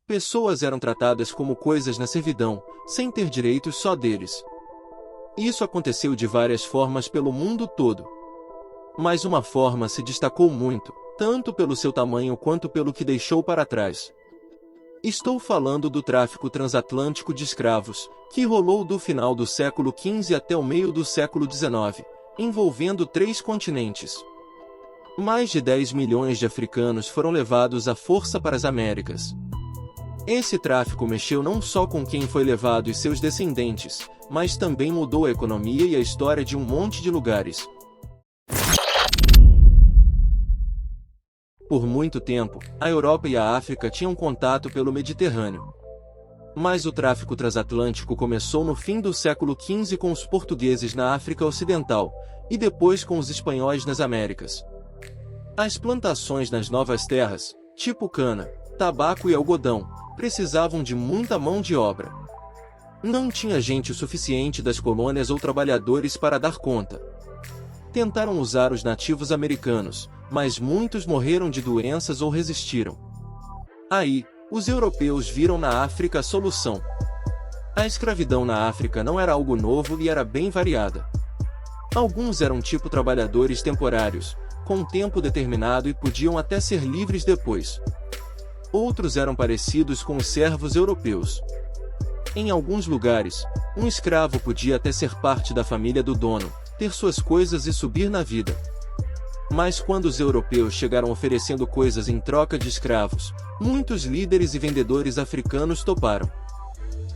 Pessoas eram tratadas como coisas na servidão, sem ter direitos só deles. Isso aconteceu de várias formas pelo mundo todo. Mas uma forma se destacou muito, tanto pelo seu tamanho quanto pelo que deixou para trás. Estou falando do tráfico transatlântico de escravos, que rolou do final do século XV até o meio do século XIX, envolvendo 3 continentes. Mais de 10 milhões de africanos foram levados à força para as Américas. Esse tráfico mexeu não só com quem foi levado e seus descendentes, mas também mudou a economia e a história de um monte de lugares. Por muito tempo, a Europa e a África tinham contato pelo Mediterrâneo. Mas o tráfico transatlântico começou no fim do século XV com os portugueses na África Ocidental, e depois com os espanhóis nas Américas. As plantações nas novas terras, tipo cana, tabaco e algodão, precisavam de muita mão de obra. Não tinha gente o suficiente das colônias ou trabalhadores para dar conta. Tentaram usar os nativos americanos, mas muitos morreram de doenças ou resistiram. Aí, os europeus viram na África a solução. A escravidão na África não era algo novo e era bem variada. Alguns eram tipo trabalhadores temporários, com tempo determinado e podiam até ser livres depois. Outros eram parecidos com os servos europeus. Em alguns lugares, um escravo podia até ser parte da família do dono, ter suas coisas e subir na vida. Mas quando os europeus chegaram oferecendo coisas em troca de escravos, muitos líderes e vendedores africanos toparam.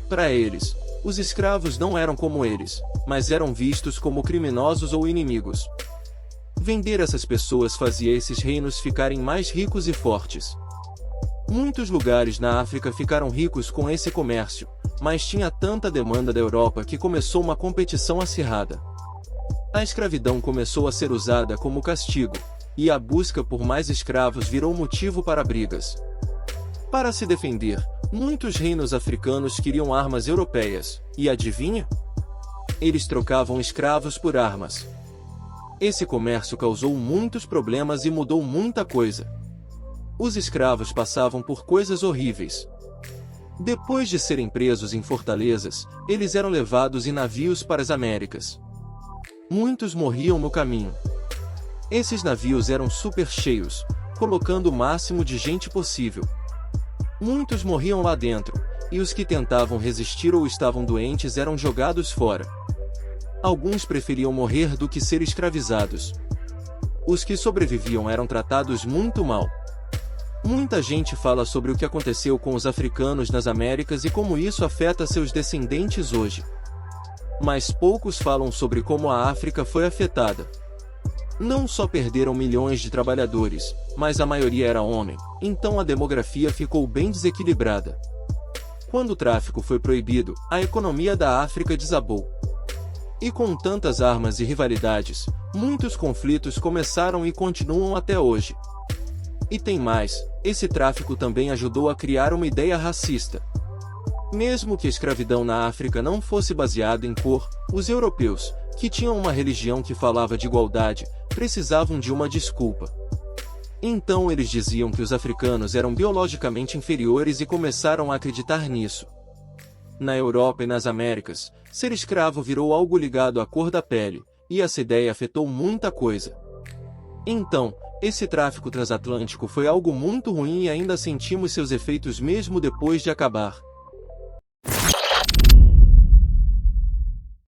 Para eles, os escravos não eram como eles, mas eram vistos como criminosos ou inimigos. Vender essas pessoas fazia esses reinos ficarem mais ricos e fortes. Muitos lugares na África ficaram ricos com esse comércio, mas tinha tanta demanda da Europa que começou uma competição acirrada. A escravidão começou a ser usada como castigo, e a busca por mais escravos virou motivo para brigas. Para se defender, muitos reinos africanos queriam armas europeias, e adivinha? Eles trocavam escravos por armas. Esse comércio causou muitos problemas e mudou muita coisa. Os escravos passavam por coisas horríveis. Depois de serem presos em fortalezas, eles eram levados em navios para as Américas. Muitos morriam no caminho. Esses navios eram super cheios, colocando o máximo de gente possível. Muitos morriam lá dentro, e os que tentavam resistir ou estavam doentes eram jogados fora. Alguns preferiam morrer do que ser escravizados. Os que sobreviviam eram tratados muito mal. Muita gente fala sobre o que aconteceu com os africanos nas Américas e como isso afeta seus descendentes hoje. Mas poucos falam sobre como a África foi afetada. Não só perderam milhões de trabalhadores, mas a maioria era homem, então a demografia ficou bem desequilibrada. Quando o tráfico foi proibido, a economia da África desabou. E com tantas armas e rivalidades, muitos conflitos começaram e continuam até hoje. E tem mais, esse tráfico também ajudou a criar uma ideia racista. Mesmo que a escravidão na África não fosse baseada em cor, os europeus, que tinham uma religião que falava de igualdade, precisavam de uma desculpa. Então eles diziam que os africanos eram biologicamente inferiores e começaram a acreditar nisso. Na Europa e nas Américas, ser escravo virou algo ligado à cor da pele, e essa ideia afetou muita coisa. Então, esse tráfico transatlântico foi algo muito ruim e ainda sentimos seus efeitos mesmo depois de acabar.